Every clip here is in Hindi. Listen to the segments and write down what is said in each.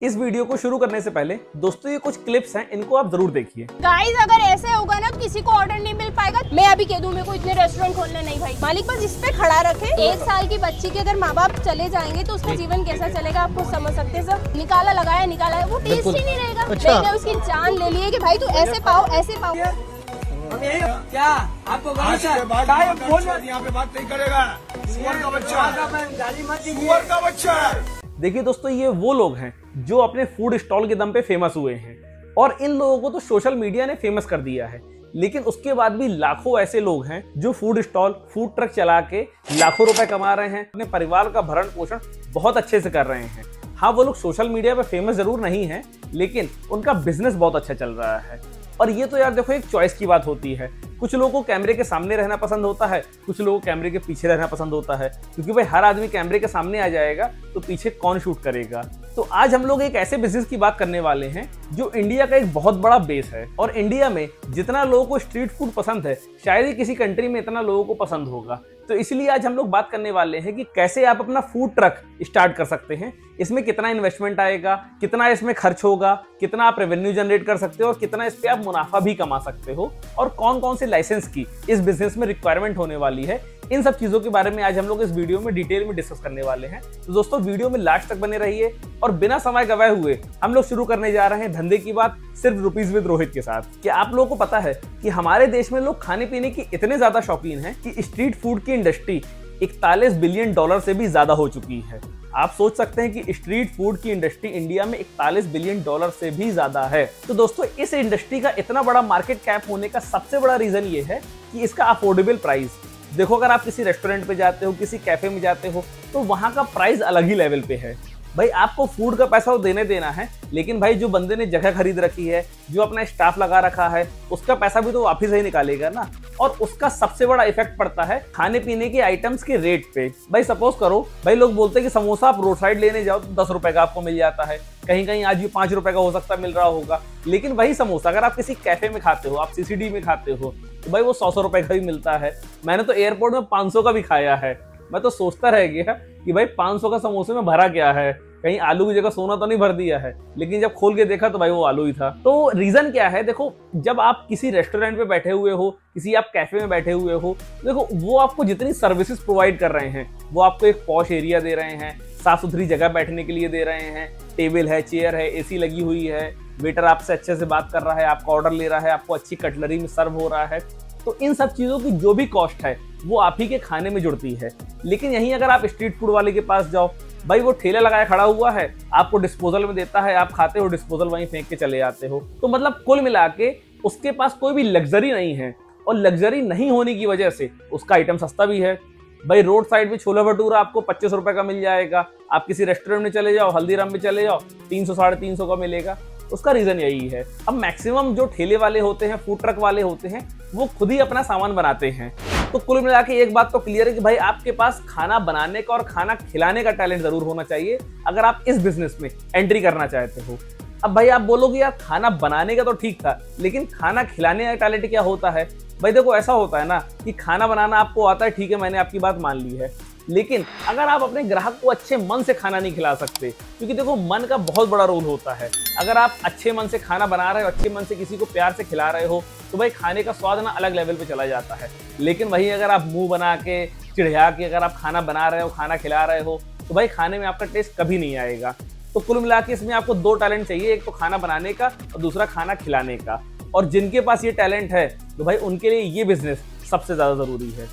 इस वीडियो को शुरू करने से पहले दोस्तों ये कुछ क्लिप्स हैं, इनको आप जरूर देखिए। गाइस अगर ऐसे होगा ना तो किसी को ऑर्डर नहीं मिल पाएगा। मैं अभी कह दूं मेरे को इतने रेस्टोरेंट खोलने नहीं भाई, मालिक बस इस पे खड़ा रखे। 1 साल की बच्ची के अगर माँ बाप चले जाएंगे तो उसका जीवन कैसा चलेगा आप खुद समझ सकते हैं सर। निकाला लगाया वो टेस्ट ही नहीं रहेगा। मैंने उसकी जान ले ली है कि भाई तू ऐसे पाओ ऐसे पाओ। क्या आपको यहाँ पे बात नहीं करेगा। सुअर का बच्चा है। देखिए दोस्तों, ये वो लोग हैं जो अपने फूड स्टॉल के दम पे फेमस हुए हैं और इन लोगों को तो सोशल मीडिया ने फेमस कर दिया है। लेकिन उसके बाद भी लाखों ऐसे लोग हैं जो फूड स्टॉल, फूड ट्रक चला के लाखों रुपए कमा रहे हैं, अपने परिवार का भरण पोषण बहुत अच्छे से कर रहे हैं। हाँ, वो लोग सोशल मीडिया पे फेमस जरूर नहीं है, लेकिन उनका बिजनेस बहुत अच्छा चल रहा है। और ये तो यार देखो, एक चॉइस की बात होती है। कुछ लोगों को कैमरे के सामने रहना पसंद होता है, कुछ लोगों को कैमरे के पीछे रहना पसंद होता है, क्योंकि भाई हर आदमी कैमरे के सामने आ जाएगा तो पीछे कौन शूट करेगा। तो आज हम लोग एक ऐसे बिजनेस की बात करने वाले हैं जो इंडिया का एक बहुत बड़ा बेस है। और इंडिया में जितना लोगों को स्ट्रीट फूड पसंद है, शायद ही किसी कंट्री में इतना लोगों को पसंद होगा। तो इसलिए आज हम लोग बात करने वाले हैं कि कैसे आप अपना फूड ट्रक स्टार्ट कर सकते हैं, इसमें कितना इन्वेस्टमेंट आएगा, कितना इसमें खर्च होगा, कितना आप रेवेन्यू जनरेट कर सकते हो और कितना इस पे आप मुनाफा भी कमा सकते हो, और कौन कौन से लाइसेंस की इस बिजनेस में रिक्वायरमेंट होने वाली है। इन सब चीजों के बारे में आज हम लोग इस वीडियो में डिटेल में डिस्कस करने वाले हैं। तो दोस्तों वीडियो में लास्ट तक बने रहिए और बिना समय गवाए हुए हम लोग शुरू करने जा रहे हैं धंधे की बात सिर्फ रुपीज विद रोहित के साथ। क्या आप लोगों को पता है कि हमारे देश में लोग खाने पीने की इतने ज्यादा शौकीन हैं कि स्ट्रीट फूड की इंडस्ट्री 41 बिलियन डॉलर से भी ज्यादा हो चुकी है। आप सोच सकते हैं कि स्ट्रीट फूड की इंडस्ट्री इंडिया में 41 बिलियन डॉलर से भी ज्यादा है। तो दोस्तों इस इंडस्ट्री का इतना बड़ा मार्केट कैप होने का सबसे बड़ा रीजन ये है कि इसका अफोर्डेबल प्राइस। देखो, अगर आप किसी रेस्टोरेंट पे जाते हो, किसी कैफे में जाते हो, तो वहां का प्राइस अलग ही लेवल पे है। भाई आपको फूड का पैसा तो देना है, लेकिन भाई जो बंदे ने जगह खरीद रखी है, जो अपना स्टाफ लगा रखा है, उसका पैसा भी तो आप ही से ही निकालेगा ना। और उसका सबसे बड़ा इफेक्ट पड़ता है खाने पीने के आइटम्स के रेट पे। भाई सपोज करो, भाई लोग बोलते हैं कि समोसा आप रोड साइड लेने जाओ तो 10 रुपए का आपको मिल जाता है, कहीं कहीं आज भी 5 रुपए का हो सकता है मिल रहा होगा। लेकिन वही समोसा अगर आप किसी कैफे में खाते हो, आप सीसीडी में खाते हो, तो भाई वो 100 रुपए का भी मिलता है। मैंने तो एयरपोर्ट में 500 का भी खाया है। मैं तो सोचता रह गया कि भाई 500 का समोसे में भरा क्या है, कहीं आलू की जगह सोना तो नहीं भर दिया है। लेकिन जब खोल के देखा तो भाई वो आलू ही था। तो रीजन क्या है? देखो, जब आप किसी रेस्टोरेंट पे बैठे हुए हो, किसी आप कैफे में बैठे हुए हो, देखो वो आपको जितनी सर्विसेज प्रोवाइड कर रहे हैं, वो आपको एक पॉश एरिया दे रहे हैं, साफ सुथरी जगह बैठने के लिए दे रहे हैं, टेबल है, चेयर है, एसी लगी हुई है, वेटर आपसे अच्छे से बात कर रहा है, आपका ऑर्डर ले रहा है, आपको अच्छी कटलरी में सर्व हो रहा है। तो इन सब चीजों की जो भी कॉस्ट है वो आप ही के खाने में जुड़ती है। लेकिन यहीं अगर आप स्ट्रीट फूड वाले के पास जाओ, भाई वो ठेला लगाया खड़ा हुआ है, आपको डिस्पोजल में देता है, आप खाते हो, डिस्पोजल वहीं फेंक के चले जाते हो। तो मतलब कुल मिला के उसके पास कोई भी लग्जरी नहीं है, और लग्जरी नहीं होने की वजह से उसका आइटम सस्ता भी है। भाई रोड साइड में छोला भटूरा आपको 25 रुपए का मिल जाएगा, आप किसी रेस्टोरेंट में चले जाओ, हल्दीराम में चले जाओ, 300 साढ़े 300 का मिलेगा। उसका रीजन यही है। अब मैक्सिमम जो ठेले वाले होते हैं, फूड ट्रक वाले होते हैं, वो खुद ही अपना सामान बनाते हैं। तो कुल मिला के एक बात तो क्लियर है कि भाई आपके पास खाना बनाने का और खाना खिलाने का टैलेंट जरूर होना चाहिए अगर आप इस बिजनेस में एंट्री करना चाहते हो। अब भाई आप बोलोगे यार खाना बनाने का तो ठीक था, लेकिन खाना खिलाने का टैलेंट क्या होता है? भाई देखो, ऐसा होता है ना कि खाना बनाना आपको आता है, ठीक है, मैंने आपकी बात मान ली है, लेकिन अगर आप अपने ग्राहक को अच्छे मन से खाना नहीं खिला सकते, क्योंकि देखो मन का बहुत बड़ा रोल होता है। अगर आप अच्छे मन से खाना बना रहे हो, अच्छे मन से किसी को प्यार से खिला रहे हो, तो भाई खाने का स्वाद ना अलग लेवल पे चला जाता है। लेकिन वही अगर आप मुंह बना के, चिढ़िया के अगर आप खाना बना रहे हो, खाना खिला रहे हो, तो भाई खाने में आपका टेस्ट कभी नहीं आएगा। तो कुल मिला के इसमें आपको 2 टैलेंट चाहिए, एक तो खाना बनाने का और दूसरा खाना खिलाने का। और जिनके पास ये टैलेंट है तो भाई उनके लिए ये बिजनेस सबसे ज्यादा जरूरी है।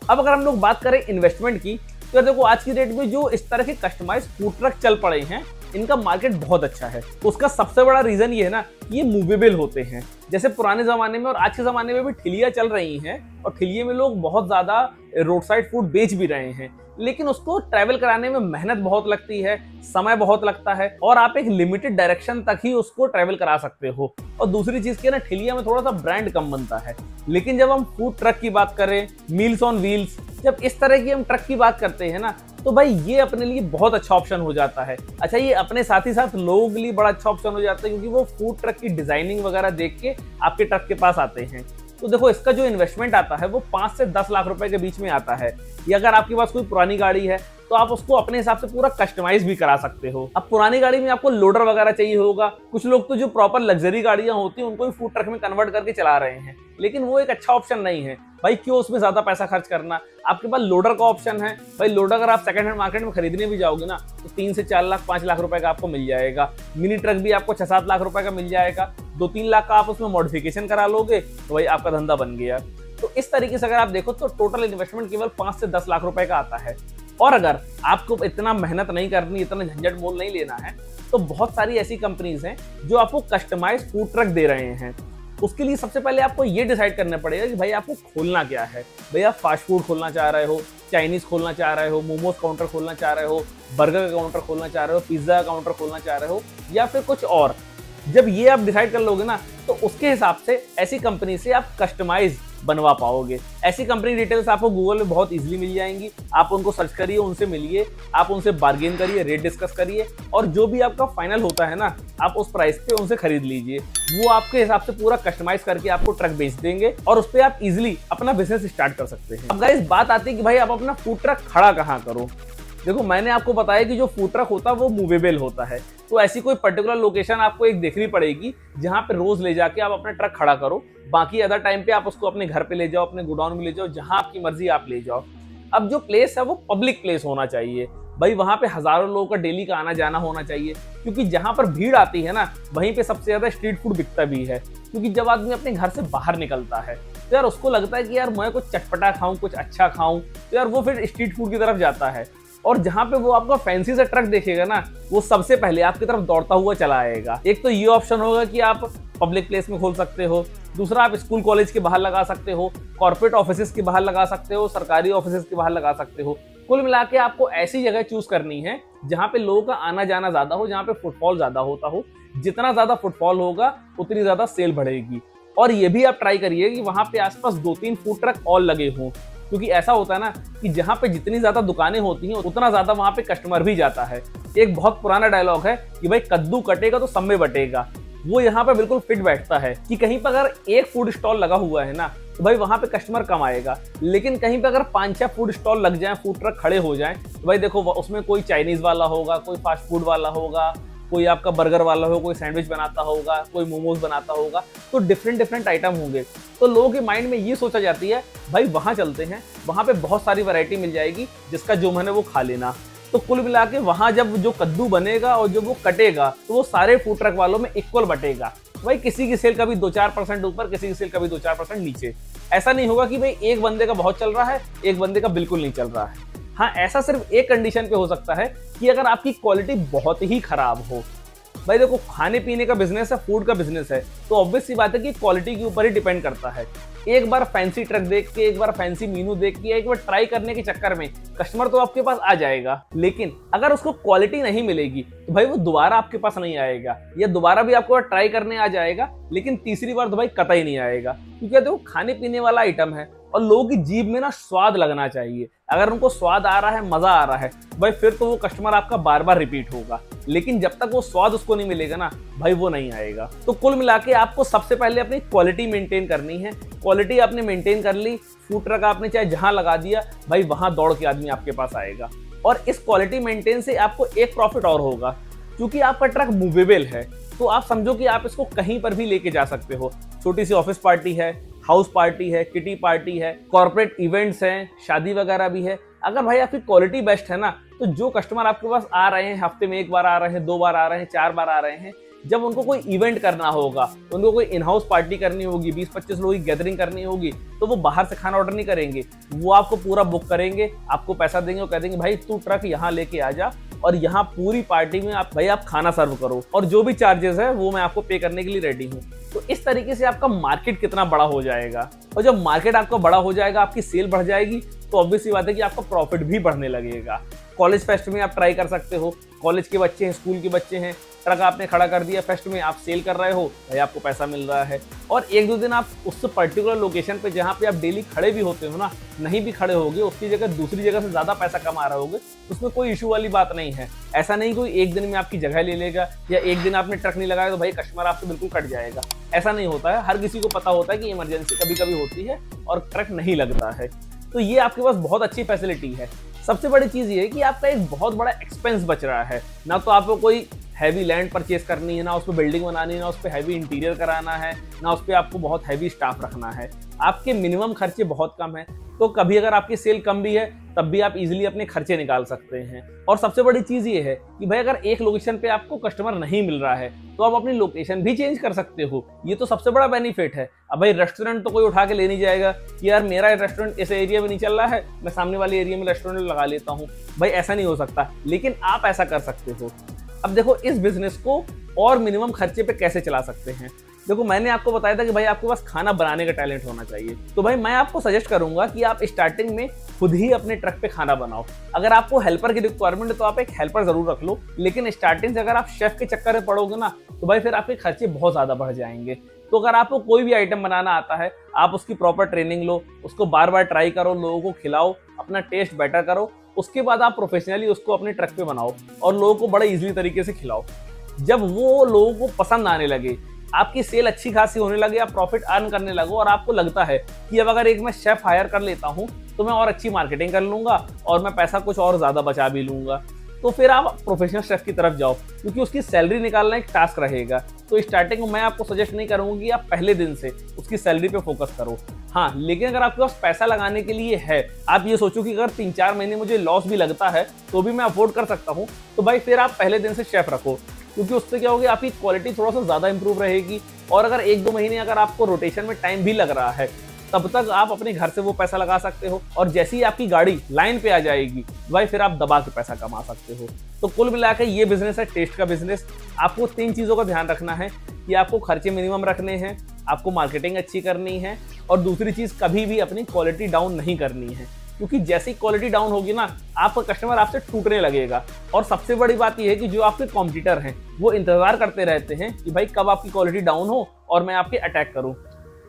अब अगर हम लोग बात करें इन्वेस्टमेंट की, तो देखो आज की डेट में जो इस तरह के कस्टमाइज फूड ट्रक चल पड़े हैं, इनका मार्केट बहुत अच्छा है। उसका सबसे बड़ा रीजन ये है ना, ये मूवेबल होते हैं। जैसे पुराने जमाने में और आज के जमाने में भी ठेलियां चल रही हैं, और ठेलिये में लोग बहुत ज्यादा रोड साइड फूड बेच भी रहे हैं, लेकिन उसको ट्रैवल कराने में मेहनत बहुत लगती है, समय बहुत लगता है, और आप एक लिमिटेड डायरेक्शन तक ही उसको ट्रैवल करा सकते हो। और दूसरी चीज क्या ना, ठेलिया में थोड़ा सा ब्रांड कम बनता है। लेकिन जब हम फूड ट्रक की बात करें, मील्स ऑन व्हील्स, जब इस तरह की हम ट्रक की बात करते हैं ना, तो भाई ये अपने लिए बहुत अच्छा ऑप्शन हो जाता है। अच्छा, ये अपने साथ ही साथ लोगों के लिए बड़ा अच्छा ऑप्शन हो जाता है, क्योंकि वो फूड ट्रक की डिजाइनिंग वगैरह देख के आपके ट्रक के पास आते हैं। तो देखो इसका जो इन्वेस्टमेंट आता है वो 5 से 10 लाख रुपए के बीच में आता है। या अगर आपके पास कोई पुरानी गाड़ी है, तो आप उसको अपने हिसाब से पूरा कस्टमाइज भी करा सकते हो। अब पुरानी गाड़ी में आपको लोडर वगैरह चाहिए होगा, कुछ लोग तो जो प्रॉपर लग्जरी गाड़ियां होती हैं उनको भी फूड ट्रक में कन्वर्ट करके चला रहे हैं, लेकिन वो एक अच्छा ऑप्शन नहीं है भाई। क्यों उसमें ज्यादा पैसा खर्च करना, आपके पास लोडर का ऑप्शन है भाई। लोडर अगर आप सेकंड हैंड मार्केट में खरीदने भी जाओगे ना तो 3 से 4 लाख 5 लाख रुपए का आपको मिल जाएगा। मिनी ट्रक भी आपको 6-7 लाख रुपए का मिल जाएगा। 2-3 लाख का आप उसमें मॉडिफिकेशन करा लोगे तो भाई आपका धंधा बन गया। तो इस तरीके से अगर आप देखो तो टोटल इन्वेस्टमेंट केवल 5 से 10 लाख रुपए का आता है। और अगर आपको इतना मेहनत नहीं करनी, इतना झंझट मोल नहीं लेना है, तो बहुत सारी ऐसी कंपनीज हैं जो आपको कस्टमाइज फूड ट्रक दे रहे हैं। उसके लिए सबसे पहले आपको ये डिसाइड करना पड़ेगा कि भाई आपको खोलना क्या है। भाई आप फास्ट फूड खोलना चाह रहे हो, चाइनीज खोलना चाह रहे हो, मोमोज काउंटर खोलना चाह रहे हो, बर्गर का काउंटर खोलना चाह रहे हो, पिज्जा का काउंटर खोलना चाह रहे हो, या फिर कुछ और। जब ये आप डिसाइड कर लोगे ना तो उसके हिसाब से ऐसी कंपनी से आप कस्टमाइज बनवा पाओगे। ऐसी कंपनी डिटेल्स आपको गूगल में बहुत इजीली मिल जाएंगी। आप उनको सर्च करिए, उनसे मिलिए, आप उनसे बार्गेन करिए, रेट डिस्कस करिए, और जो भी आपका फाइनल होता है ना आप उस प्राइस पे उनसे खरीद लीजिए। वो आपके हिसाब से पूरा कस्टमाइज करके आपको ट्रक बेच देंगे और उस पर आप इजिली अपना बिजनेस स्टार्ट कर सकते हैं। अब गाइस बात आती है कि भाई आप अपना फूड ट्रक खड़ा कहाँ करो। देखो मैंने आपको बताया कि जो फूड ट्रक होता है वो मूवेबल होता है, तो ऐसी कोई पर्टिकुलर लोकेशन आपको एक देखनी पड़ेगी जहां पे रोज ले जाके आप अपना ट्रक खड़ा करो। बाकी अदर टाइम पे आप उसको अपने घर पे ले जाओ, अपने गोडाउन में ले जाओ, जहां आपकी मर्जी आप ले जाओ। अब जो प्लेस है वो पब्लिक प्लेस होना चाहिए भाई। वहां पे हजारों लोगों का डेली का आना जाना होना चाहिए, क्योंकि जहां पर भीड़ आती है ना वहीं पे सबसे ज्यादा स्ट्रीट फूड बिकता भी है। क्योंकि जब आदमी अपने घर से बाहर निकलता है तो यार उसको लगता है कि यार मैं कुछ चटपटा खाऊं, कुछ अच्छा खाऊं, तो यार वो फिर स्ट्रीट फूड की तरफ जाता है। और जहां पे वो आपका फैंसी सा ट्रक देखेगा ना वो सबसे पहले आपकी तरफ दौड़ता हुआ चला आएगा। एक तो ये ऑप्शन होगा कि आप पब्लिक प्लेस में खोल सकते हो, दूसरा आप स्कूल कॉलेज के बाहर लगा सकते हो, कॉर्पोरेट ऑफिसेज के बाहर लगा सकते हो, सरकारी ऑफिसेज के बाहर लगा सकते हो। कुल मिला के आपको ऐसी जगह चूज करनी है जहां पे लोगों का आना जाना ज्यादा हो, जहां पे फुटफॉल ज्यादा होता हो। जितना ज्यादा फुटफॉल होगा उतनी ज्यादा सेल बढ़ेगी। और ये भी आप ट्राई करिए कि वहां पे आसपास 2-3 फूड ट्रक और लगे हों, क्योंकि ऐसा होता है ना कि जहां पे जितनी ज्यादा दुकानें होती हैं उतना ज्यादा वहां पे कस्टमर भी जाता है। एक बहुत पुराना डायलॉग है कि भाई कद्दू कटेगा तो सब में बटेगा। वो यहाँ पे बिल्कुल फिट बैठता है कि कहीं पर अगर एक फूड स्टॉल लगा हुआ है ना तो भाई वहां पे कस्टमर कम आएगा, लेकिन कहीं पे अगर 5-6 फूड स्टॉल लग जाएं, फूड ट्रक खड़े हो जाएं, तो भाई देखो उसमें कोई चाइनीज वाला होगा, कोई फास्ट फूड वाला होगा, कोई आपका बर्गर वाला हो, कोई सैंडविच बनाता होगा, कोई मोमोज बनाता होगा, तो डिफरेंट आइटम होंगे। तो लोगों के माइंड में ये सोचा जाती है भाई वहां चलते हैं, वहां पे बहुत सारी वैरायटी मिल जाएगी, जिसका जो मन है वो खा लेना। तो कुल मिला के वहां जब जो कद्दू बनेगा और जब वो कटेगा तो वो सारे फूड ट्रक वालों में इक्वल बटेगा। भाई किसी की सेल कभी 2-4% ऊपर, किसी की सेल कभी 2-4% नीचे। ऐसा नहीं होगा कि भाई एक बंदे का बहुत चल रहा है, एक बंदे का बिल्कुल नहीं चल रहा है। हाँ, ऐसा सिर्फ एक कंडीशन पे हो सकता है कि अगर आपकी क्वालिटी बहुत ही खराब हो। भाई देखो खाने पीने का बिजनेस है, फूड का बिजनेस है, तो ऑब्वियस सी बात है कि क्वालिटी के ऊपर ही डिपेंड करता है। एक बार फैंसी ट्रक देख के, एक बार फैंसी मीनू देख के, एक बार ट्राई करने के चक्कर में कस्टमर तो आपके पास आ जाएगा, लेकिन अगर उसको क्वालिटी नहीं मिलेगी तो भाई वो दोबारा आपके पास नहीं आएगा, या दोबारा भी आपको ट्राई करने आ जाएगा लेकिन तीसरी बार तो भाई कतई नहीं आएगा। क्योंकि देखो खाने पीने वाला आइटम है और लोगों की जीभ में ना स्वाद लगना चाहिए। अगर उनको स्वाद आ रहा है, मजा आ रहा है, भाई फिर तो वो कस्टमर आपका बार बार रिपीट होगा। लेकिन जब तक वो स्वाद उसको नहीं मिलेगा ना भाई वो नहीं आएगा। तो कुल मिला के आपको सबसे पहले अपनी क्वालिटी मेंटेन करनी है। क्वालिटी आपने मेंटेन कर ली, फूड ट्रक आपने चाहे जहां लगा दिया, भाई वहां दौड़ के आदमी आपके पास आएगा। और इस क्वालिटी मेंटेन से आपको एक प्रॉफिट और होगा, क्योंकि आपका ट्रक मूवेबल है, तो आप समझो कि आप इसको कहीं पर भी लेके जा सकते हो। छोटी सी ऑफिस पार्टी है, हाउस पार्टी है, किटी पार्टी है, कॉर्पोरेट इवेंट्स हैं, शादी वगैरह भी है। अगर भाई आपकी क्वालिटी बेस्ट है ना तो जो कस्टमर आपके पास आ रहे हैं, हफ्ते में 1 बार आ रहे हैं, 2 बार आ रहे हैं, 4 बार आ रहे हैं, जब उनको कोई इवेंट करना होगा, उनको कोई इन हाउस पार्टी करनी होगी, 20-25 लोगों की गैदरिंग करनी होगी, तो वो बाहर से खाना ऑर्डर नहीं करेंगे, वो आपको पूरा बुक करेंगे, आपको पैसा देंगे और कह देंगे भाई तू ट्रक यहाँ लेके आ जा और यहाँ पूरी पार्टी में आप खाना सर्व करो, और जो भी चार्जेस है वो मैं आपको पे करने के लिए रेडी हूँ। तो इस तरीके से आपका मार्केट कितना बड़ा हो जाएगा, और जब मार्केट आपका बड़ा हो जाएगा, आपकी सेल बढ़ जाएगी, तो ऑब्वियस सी बात है कि आपका प्रॉफिट भी बढ़ने लगेगा। कॉलेज फेस्ट में आप ट्राई कर सकते हो, कॉलेज के बच्चे हैं, स्कूल के बच्चे हैं, ट्रक आपने खड़ा कर दिया, फेस्ट में आप सेल कर रहे हो, भाई आपको पैसा मिल रहा है। और 1-2 दिन आप उस पर्टिकुलर लोकेशन पे जहाँ पे आप डेली खड़े भी होते हो ना, नहीं भी खड़े होगे, उसकी जगह दूसरी जगह से ज्यादा पैसा कमा रहे होगे, उसमें कोई इशू वाली बात नहीं है। ऐसा नहीं कोई एक दिन में आपकी जगह ले लेगा, या एक दिन आपने ट्रक नहीं लगाया तो भाई कस्टमर आपसे बिल्कुल कट जाएगा। ऐसा नहीं होता है। हर किसी को पता होता है कि इमरजेंसी कभी कभी होती है और ट्रक नहीं लगता है। तो ये आपके पास बहुत अच्छी फैसिलिटी है। सबसे बड़ी चीज ये है कि आपका एक बहुत बड़ा एक्सपेंस बच रहा है। ना तो आपको कोई हैवी लैंड परचेज करनी है, ना उस पर बिल्डिंग बनानी है, ना उस पर हैवी इंटीरियर कराना है, ना उस पर आपको बहुत हैवी स्टाफ रखना है। आपके मिनिमम खर्चे बहुत कम है, तो कभी अगर आपकी सेल कम भी है तब भी आप इजीली अपने खर्चे निकाल सकते हैं। और सबसे बड़ी चीज ये है कि भाई अगर एक लोकेशन पे आपको कस्टमर नहीं मिल रहा है तो आप अपनी लोकेशन भी चेंज कर सकते हो। ये तो सबसे बड़ा बेनिफिट है। अब भाई रेस्टोरेंट तो कोई उठा के ले नहीं जाएगा कि यार मेरा रेस्टोरेंट इस एरिया में नहीं चल रहा है, मैं सामने वाले एरिया में रेस्टोरेंट लगा लेता हूँ। भाई ऐसा नहीं हो सकता, लेकिन आप ऐसा कर सकते हो। अब देखो इस बिजनेस को और मिनिमम खर्चे पे कैसे चला सकते हैं। देखो मैंने आपको बताया था कि भाई आपके पास खाना बनाने का टैलेंट होना चाहिए, तो भाई मैं आपको सजेस्ट करूंगा कि आप स्टार्टिंग में खुद ही अपने ट्रक पे खाना बनाओ। अगर आपको हेल्पर की रिक्वायरमेंट है तो आप एक हेल्पर जरूर रख लो, लेकिन स्टार्टिंग से अगर आप शेफ के चक्कर में पड़ोगे ना तो भाई फिर आपके खर्चे बहुत ज्यादा बढ़ जाएंगे। तो अगर आपको कोई भी आइटम बनाना आता है, आप उसकी प्रॉपर ट्रेनिंग लो, उसको बार बार ट्राई करो, लोगों को खिलाओ, अपना टेस्ट बेटर करो, उसके बाद आप प्रोफेशनली उसको अपने ट्रक पे बनाओ और लोगों को बड़े इजीली तरीके से खिलाओ। जब वो लोगों को पसंद आने लगे, आपकी सेल अच्छी खासी होने लगे, आप प्रॉफिट अर्न करने लगो और आपको लगता है कि अब अगर एक मैं शेफ हायर कर लेता हूं तो मैं और अच्छी मार्केटिंग कर लूंगा और मैं पैसा कुछ और ज्यादा बचा भी लूंगा, तो फिर आप प्रोफेशनल शेफ की तरफ जाओ, क्योंकि उसकी सैलरी निकालना एक टास्क रहेगा। तो स्टार्टिंग में मैं आपको सजेस्ट नहीं करूंगा कि आप पहले दिन से उसकी सैलरी पे फोकस करो। हाँ, लेकिन अगर आपके पास पैसा लगाने के लिए है, आप ये सोचो कि अगर 3-4 महीने मुझे लॉस भी लगता है तो भी मैं अफोर्ड कर सकता हूँ, तो भाई फिर आप पहले दिन से शेफ रखो, क्योंकि उससे क्या होगी, आपकी क्वालिटी थोड़ा सा ज्यादा इंप्रूव रहेगी। और अगर 1-2 महीने अगर आपको रोटेशन में टाइम भी लग रहा है तब तक आप अपने घर से वो पैसा लगा सकते हो, और जैसे ही आपकी गाड़ी लाइन पे आ जाएगी भाई फिर आप दबा के पैसा कमा सकते हो। तो कुल मिलाकर ये बिजनेस है टेस्ट का बिजनेस। आपको 3 चीजों का ध्यान रखना है कि आपको खर्चे मिनिमम रखने हैं, आपको मार्केटिंग अच्छी करनी है, और दूसरी चीज कभी भी अपनी क्वालिटी डाउन नहीं करनी है, क्योंकि जैसी क्वालिटी डाउन होगी ना आपका कस्टमर आपसे टूटने लगेगा। और सबसे बड़ी बात यह है कि जो आपके कॉम्पिटिटर हैं वो इंतजार करते रहते हैं कि भाई कब आपकी क्वालिटी डाउन हो और मैं आपके अटैक करूं।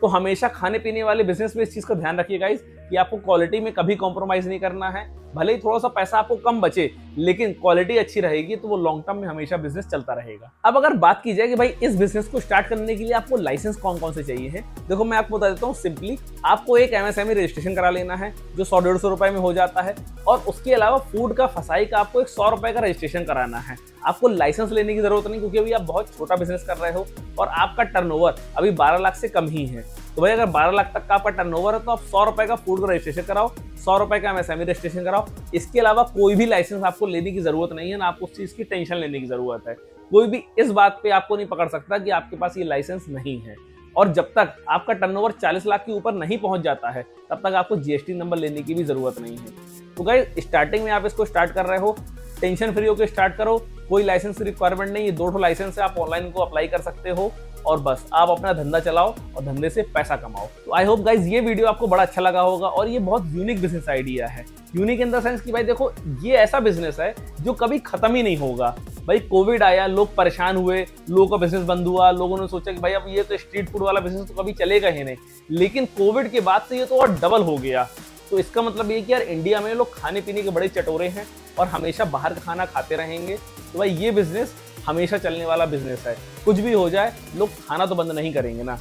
तो हमेशा खाने पीने वाले बिजनेस में इस चीज का ध्यान रखिए गाइस कि आपको क्वालिटी में कभी कॉम्प्रोमाइज नहीं करना है। भले ही थोड़ा सा पैसा आपको कम बचे, लेकिन क्वालिटी अच्छी रहेगी तो वो लॉन्ग टर्म में हमेशा बिजनेस चलता रहेगा। अब अगर बात की जाए कि भाई इस बिजनेस को स्टार्ट करने के लिए आपको लाइसेंस कौन कौन से चाहिए हैं, देखो मैं आपको बता देता हूँ सिंपली। आपको एक MSME रजिस्ट्रेशन करा लेना है जो 100-150 रुपए में हो जाता है, और उसके अलावा फूड का फसाई का आपको एक 100 रुपए का रजिस्ट्रेशन कराना है। आपको लाइसेंस लेने की जरूरत नहीं, क्योंकि अभी आप बहुत छोटा बिजनेस कर रहे हो और आपका टर्नओवर अभी 12 लाख से कम ही है। तो भाई अगर 12 लाख तक का आपका टर्नओवर है तो आप 100 रुपए का फूड का रजिस्ट्रेशन कराओ, 100 रुपए का MSME रजिस्ट्रेशन कराओ। इसके अलावा कोई भी लाइसेंस आपको लेने की जरूरत नहीं है, ना आपको उस चीज की टेंशन लेने की जरूरत है। कोई भी इस बात पे आपको नहीं पकड़ सकता कि आपके पास ये लाइसेंस नहीं है। और जब तक आपका टर्नओवर 40 लाख के ऊपर नहीं पहुंच जाता है तब तक आपको GST नंबर लेने की भी जरूरत नहीं है। तो गाइस स्टार्टिंग में आप इसको स्टार्ट कर रहे हो, टेंशन फ्री होकर स्टार्ट करो, कोई लाइसेंस की रिक्वायरमेंट नहीं है। 2 लाइसेंस है, आप ऑनलाइन को अप्लाई कर सकते हो और बस आप अपना धंधा चलाओ और धंधे से पैसा कमाओ। तो आई होप गाइज ये वीडियो आपको बड़ा अच्छा लगा होगा, और ये बहुत यूनिक बिजनेस आइडिया है। यूनिक इन द सेंस कि भाई देखो ये ऐसा बिजनेस है जो कभी खत्म ही नहीं होगा। भाई कोविड आया, लोग परेशान हुए, लोगों का बिजनेस बंद हुआ, लोगों ने सोचा कि भाई अब ये तो स्ट्रीट फूड वाला बिजनेस तो कभी चलेगा ही नहीं, लेकिन कोविड के बाद से ये तो और डबल हो गया। तो इसका मतलब ये कि यार इंडिया में लोग खाने पीने के बड़े चटोरे हैं और हमेशा बाहर का खाना खाते रहेंगे। तो भाई ये बिजनेस हमेशा चलने वाला बिजनेस है, कुछ भी हो जाए लोग खाना तो बंद नहीं करेंगे ना।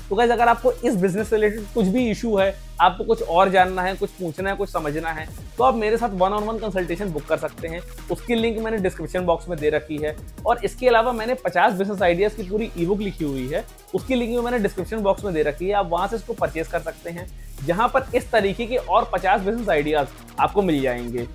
तो गाइस अगर आपको इस बिजनेस से रिलेटेड कुछ भी इशू है, आपको कुछ और जानना है, कुछ पूछना है, कुछ समझना है, तो आप मेरे साथ 1-on-1 कंसल्टेशन बुक कर सकते हैं। उसकी लिंक मैंने डिस्क्रिप्शन बॉक्स में दे रखी है, और इसके अलावा मैंने 50 बिजनेस आइडियाज की पूरी ई बुक लिखी हुई है, उसकी लिंक भी मैंने डिस्क्रिप्शन बॉक्स में दे रखी है। आप वहां से इसको परचेज कर सकते हैं, जहां पर इस तरीके के और 50 बिजनेस आइडियाज आपको मिल जाएंगे।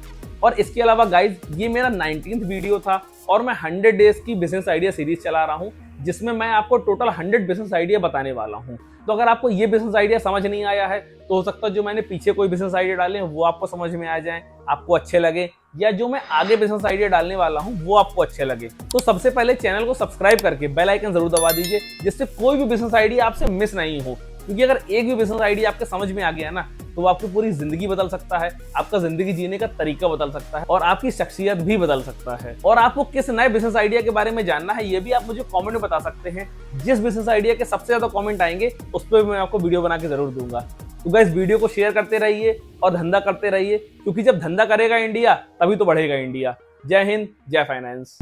और इसके अलावा गाइज ये मेरा 19th वीडियो था, और मैं 100 डेज की बिजनेस आइडिया सीरीज चला रहा हूँ, जिसमें मैं आपको टोटल 100 बिजनेस आइडिया बताने वाला हूँ। तो अगर आपको ये बिजनेस आइडिया समझ नहीं आया है तो हो सकता है जो मैंने पीछे कोई बिजनेस आइडिया डाले हैं वो आपको समझ में आ जाए, आपको अच्छे लगे, या जो मैं आगे बिजनेस आइडिया डालने वाला हूँ वो आपको अच्छे लगे। तो सबसे पहले चैनल को सब्सक्राइब करके बेल आइकन जरूर दबा दीजिए, जिससे कोई भी बिजनेस आइडिया आपसे मिस नहीं हो। क्योंकि अगर एक भी बिजनेस आइडिया आपके समझ में आ गया ना तो वो आपकी पूरी जिंदगी बदल सकता है, आपका जिंदगी जीने का तरीका बदल सकता है, और आपकी शख्सियत भी बदल सकता है। और आपको किस नए बिजनेस आइडिया के बारे में जानना है ये भी आप मुझे कमेंट में बता सकते हैं। जिस बिजनेस आइडिया के सबसे ज्यादा कमेंट आएंगे उस पर मैं आपको वीडियो बना के जरूर दूंगा। तो गाइस वीडियो को शेयर करते रहिए और धंधा करते रहिए, क्योंकि जब धंधा करेगा इंडिया तभी तो बढ़ेगा इंडिया। जय हिंद, जय फाइनेंस।